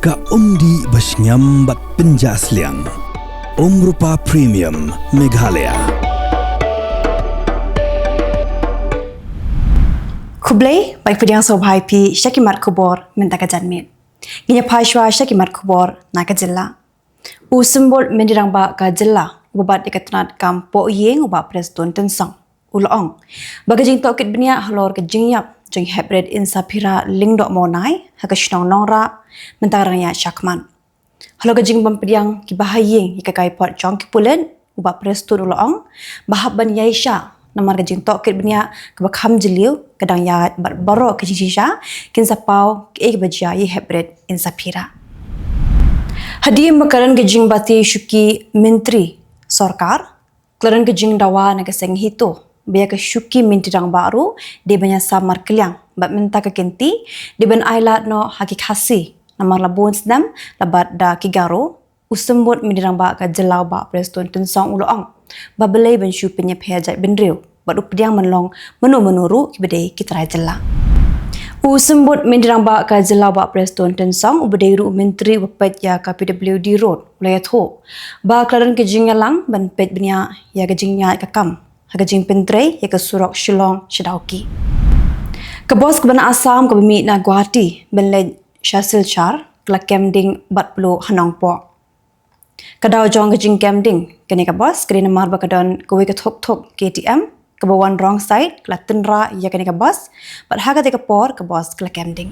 Ka umdi basnyam bat penjasliang. Rupa Premium Meghalaya. Khubor baik pediang sobhai pi syakimat Khubor mentaka janmit. Ginya phashwa syakimat Khubor na ka Jylla. Usembol mendirang ba ka Jylla ubat ikatnat kampo yeng uba preston tensang ulong. Bagajing tokit benia halor ke jingyap jing hybrid insapira lingdok monai hakashnong nongra mentarang ya syakman. Halo gajing bampediang ki bahayeng ikakai pot jong ki pulen uba preston ulong bahab ban yaisha namar gajing tokit benia kebakham jeliu kadang ya baro ke shisha kin sapau ke bajia ye hybrid insapira. Hadim makaran gajing bati syuki menteri sarkar klaran gajing dawa naga seng hito biya ke syuki menteri dang baru de banya samar Kylleng bat menta ke kenti de ban ailat no hakik hasi namar labon sedam labat da kigaro usembut mendirang ba ka Jylla ba preston tensang ulong babelai ban syu penya phejai benriu bat updiang menlong menuru kibede kitrai Jylla. Usembut mendirang ba ka Jylla ba preston tensang ubedai ru menteri wapet ya ka PWD road layat ho ba klaran ke jingyalang ban pet benya ya ke jingnya ka kam hagajing Pyrthei ya ke surok shillong shadauki. Kebos kebana Asam ke bemi na Guwahati benlej Shasil Char kelak kemding 40 hanong po. Kadau jong gajing kemding kene kebos kene namar bakadon kowe ke thok KTM kebawan wrong side kelak tenra ya kene kebos bat haga te kepor kebos kelak kemding.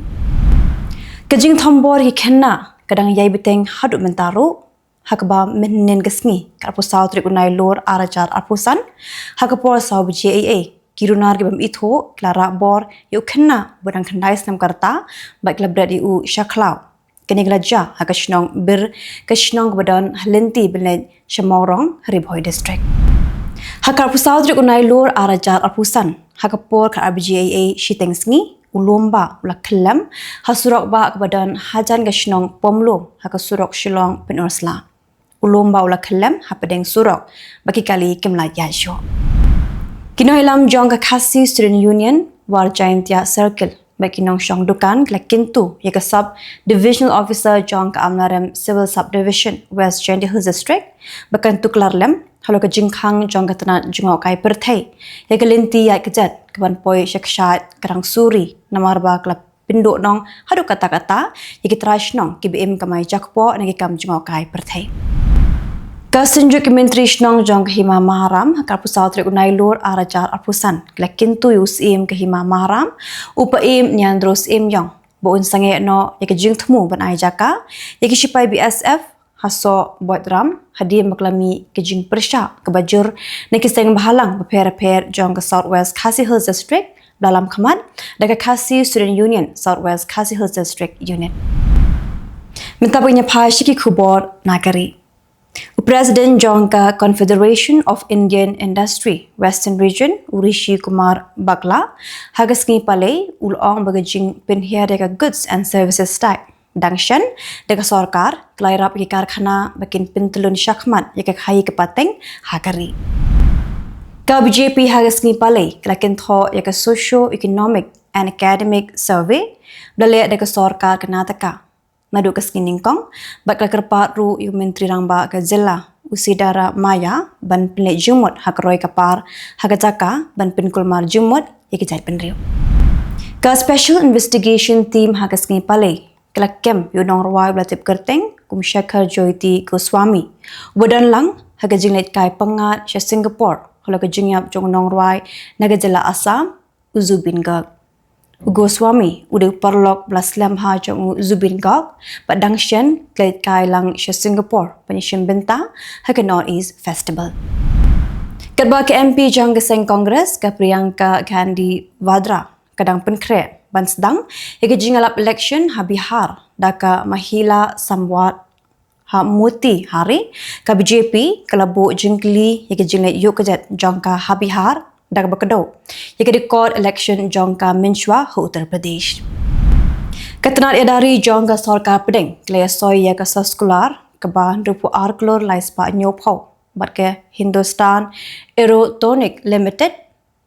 Gajing thombor hi khenna kadang yai beteng hadu mentaru hakba menen gesngi karpu saw Tarik Nailur arajar arpusan hakapor saw JAA kirunar ke bam itho klara bor yu khenna badang khandai sam karta baik labrat yu shaklau kene glaja hakashnong bir kashnong badon halenti belaj shamorong ribhoi district hakar pusaw Tarik Nailur arajar arpusan hakapor ka JAA shitengsngi ulomba ula kelam hasurok ba kebadan hajan kashnong pomlo hakasurok shillong penursla ulomba ula kelam hapadeng surok bagi kali kemla yasho. Kino hilam jong ka khasi student union war Jaintia circle bagi nong shong dukan kelak kintu ya ka sub divisional officer jong ka amnaram civil subdivision west Jaintia Hills district bakan tuklar lem halo ka jingkhang jong ka tanat jungo kai Pyrthei ya ka lenti ya ka jat kaban poi shakshat karang suri namar ba kelap pinduk nong hadu kata-kata ya ki trash nong ki bim kamai jakpo nagi kam jungo kai Pyrthei. Kasenjuk menteri shnong jong kahima maharam hakar pusaw Tarik Nailur arajar arpusan kelak kintu yus im kahima maharam upa im nyandros im yong boun sange no ya jing thmu ban ai jaka ya sipai BSF haso boitram hadim maklami ke jing persha ke bajur ne kiseng bahalang beper jong ke Southwest Khasi Hills district dalam khamat daga Khasi Student Union Southwest Khasi Hills district unit minta punya phashiki Khubor nagari. President Jongka Confederation of Indian Industry Western Region Urishi Kumar Bakla hagasngi palei ulong bagajing penhia deka goods and services tax dangshan deka sarkar klairap ki karkhana bakin pintelun syakmat yaka khai kepateng hakari. Ka BJP hagasngi palei klakin tho yaka socio economic and academic survey dale deka sarkar Karnataka nadu keskining kong bakal kerpat ru yu menteri rangba ke Jylla usidara maya ban penlek jumut hakroi kapar hagajaka ban penkulmar jumut yakijai penriu ka special investigation team hagasngi palei kelak kem yu nong rawai blatip kerteng kum Shekhar Joyti Goswami wadan lang hagajing let kai pangat sya Singapore halo kajingyap jong nong rawai naga Jylla Assam uzubin gag Goswami udah perlok belaslam ha jong Zubin Gok padang shen kleit kai lang sya Singapore penyishim benta haka North East Festival. Kadba ke MP jong geseng Kongres ke Priyanka Gandhi Vadra kadang penkre ban sedang ya ke jingalap election ha Bihar daka Mahila Samwat ha Muti hari ka BJP kalabu jingkli ya ke jinglet yuk kejat jong ka ha Bihar dak bakado ya ke record election jongka Minchwa ho Uttar Pradesh katnat ya dari jongka sarkar pedeng klaya soy ya ka sekolar ke ban rupu arklor laispa nyopho bat ke Hindustan Aerotonic Limited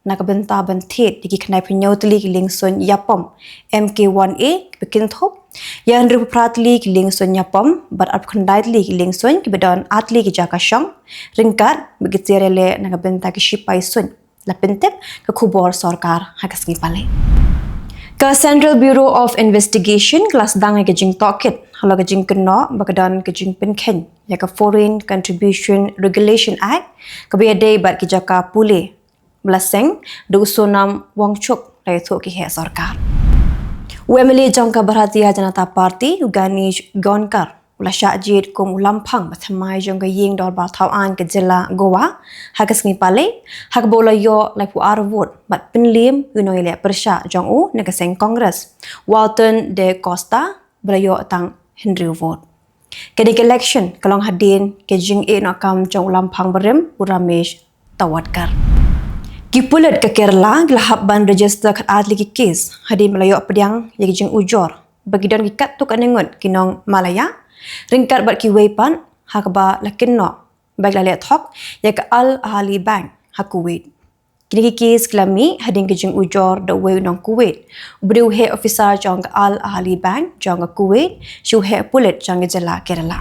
nak benta bentit diki knai penyotli ki lingsun yapom MK1A bikin thop Yang rupa pratli Kylleng sun nyapom bat ap khandai Kylleng sun kibadon atli ki jaka syong ringkat begitu rele naga benta ki shipai sun lapentep ke Khubor sorkar hakas ngi pale. Ke Central Bureau of Investigation kelas dang ke jing tokit halo ke jing keno bakadon ke jing penken ya ke Foreign Contribution Regulation Act ke biade bat ki jaka pule belaseng do usunam wangchuk lai thok ki he sarkar. UMLA jangka berhati Janata Party Uganij Gonkar ula syajid kum ulampang bathamai jangka ying dor ba thawan ke Jylla Goa hakas ngi pale hak bola yo lai pu arvot bat penlim unoi le persya jong u negaseng Congress Walton de Costa belayo tang Henry vote. Kedik election kalong hadin ke jing e no kam jong ulampang berem uramesh tawatkar. Kipulat ke Kerala gelahap ban register kat adli ki kes hadin melayo pediang yang jing ujor bagi don kikat tu kanengot kinong Malaya ringkat bat ki weipan hakba lakinno baik la thok ya ke Al Ahli Bank ha Kuwait. Kini ki kes klami hadin ke jing ujor do wei nong Kuwait ubdu he officer jong ke Al Ahli Bank jong ke Kuwait shu he pulit jong ke Jylla Kerala.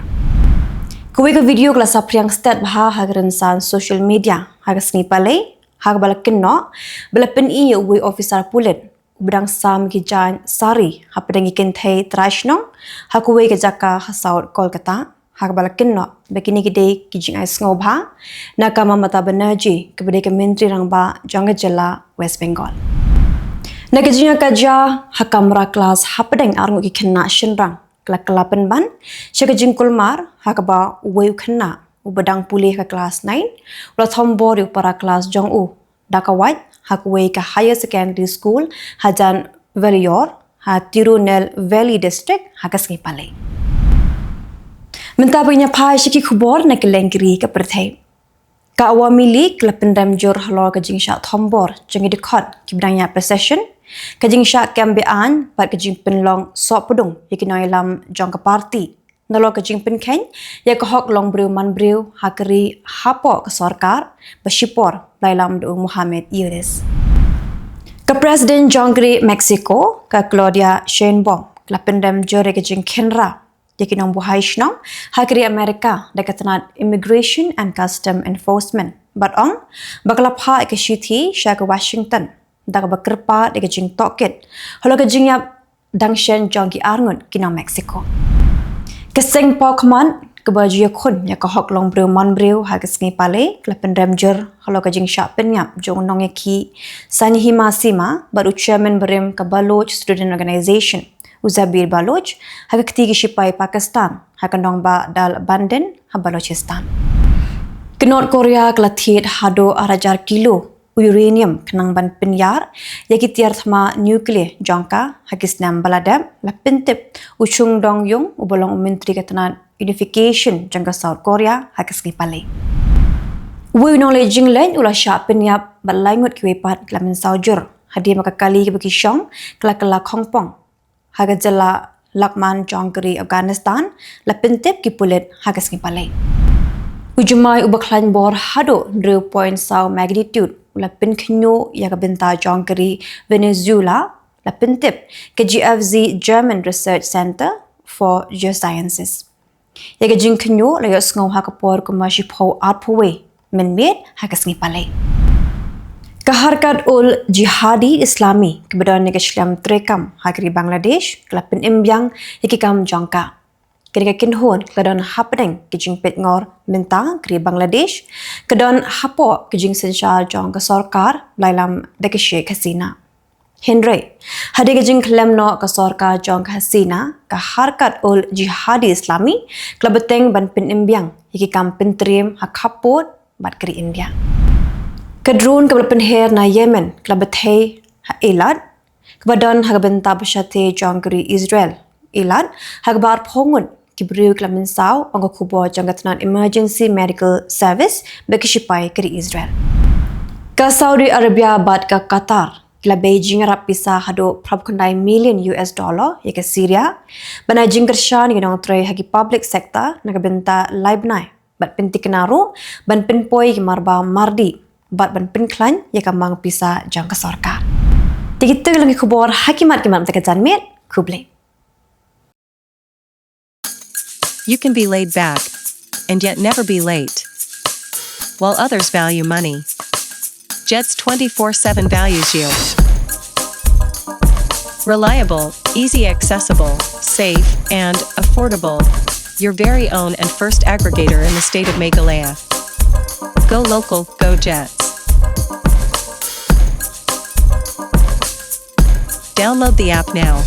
Kuwait ke video kelas apriang stat bah hagrensan social media hagas ni pale hak balakinno belapen iyo we officer pulit ubdang sam ki jan sari hapedangi Pyrthei trashnong hakuwe ke jaka hasaut Kolkata hak balakinno bekini gede ki jing ai sngoba nakama mata banerji kepada ke menteri rangba jangga Jylla West Bengal nagajinya kaja hakamra kelas hapedang arngu ki kena shinrang kelak-kelapan ban syakajing kulmar hakaba we kena ubadang pulih ke kelas 9 ulah thombor yu para kelas jong u dakawat hakwe ke higher secondary school hajan Valior ha Tirunel Valley district hakas ngi pale mentapinya phai shiki Khubor na Kylleng kri ke Pyrthei ka awamili kelapendam jor halo ke jingsha thombor jengi dekot kibdangnya procession ke jingsha kambean pat ke jing penlong so pedung yakinoi lam jong ke party nalo ke jing penken ya ke hok long breu man breu hakri hapo ke sarkar besyipor lailam do Muhammad Yunus ke Presiden Jongri Mexico ke Claudia Sheinbaum kelapendam jore ke jing Kenra yakinong buhai shnong hakri Amerika dekat Immigration and Custom Enforcement but on baklapha ke Shithi sha ke Washington dak bakerpa de ke jing tokit holo ke jing yap dangshen jongki arngun kinong Mexico keseng pokman kebaju yakun ya ke hok long breu mon breu hagas ngi pale klepen ramjer halo ke jing sha penyap jong nong ki sani hima sima baru chairman berem ke Baloch Student Organization Uzabir Baloch hak ketiga sipai Pakistan hak nong ba dal Banden ha Balochistan ke North Korea kelathit hado arajar kilo uranium kenang ban penyar yaki tiar thama nuklear jangka hakisnam baladam lapentip uchung dong yung ubolong menteri katanan unification jangka South Korea hakis ngi pale we knowledge jinglen ula sha penyap balangut kiwepat lamen saujur hadi maka kali ke bagi syong kala khongpong haga Jylla lakman jongkri Afghanistan lapentip ki pulit hakis ngi pale ujumai ubaklan bor hado 0.0 magnitude ula penkenyo ya kabenta jongkri Venezuela la pentip ke GFZ German Research Center for Geosciences ya ke jingkenyo la yo sngo hakapor kumashi pho atpwe menmet hakas ngi pale ke harkat ul jihadi islami kebedaran ke Islam trekam hakri Bangladesh kelapen imbyang ikikam jongka ketika kinhon kedon hapdeng kijing pet ngor menta kri Bangladesh kedon hapo kijing sensha jong ke sarkar lailam deke Sheikh Hasina Henry hadi kijing klemno ke sarkar jong ke Hasina ke harkat ul jihadi islami klabeteng ban pen imbyang iki kam pentrim hakapot bat kri India kedrun ke penher na Yemen klabethei ha elad kebadon hagabenta besyate jong kri Israel elad hagbar phongun kibriu klamin saw ang Khubor jangatan emergency medical service bekishipai kri Israel ka Saudi Arabia bat ka Qatar kila Beijing rap pisa hado $1 million ya ke Syria bana jingkershan ginong tray hagi public sector nagabenta laibnai bat pentiknaru ban penpoi marba mardi bat ban penklan ya kamang pisa jangka sarkar tigitu lagi Khubor hakimat kimat tekajan met kuble You can be laid back, and yet never be late. While others value money, Jets 24/7 values you. Reliable, easy accessible, safe, and affordable. Your very own and first aggregator in the state of Meghalaya. Go local, go Jets. Download the app now.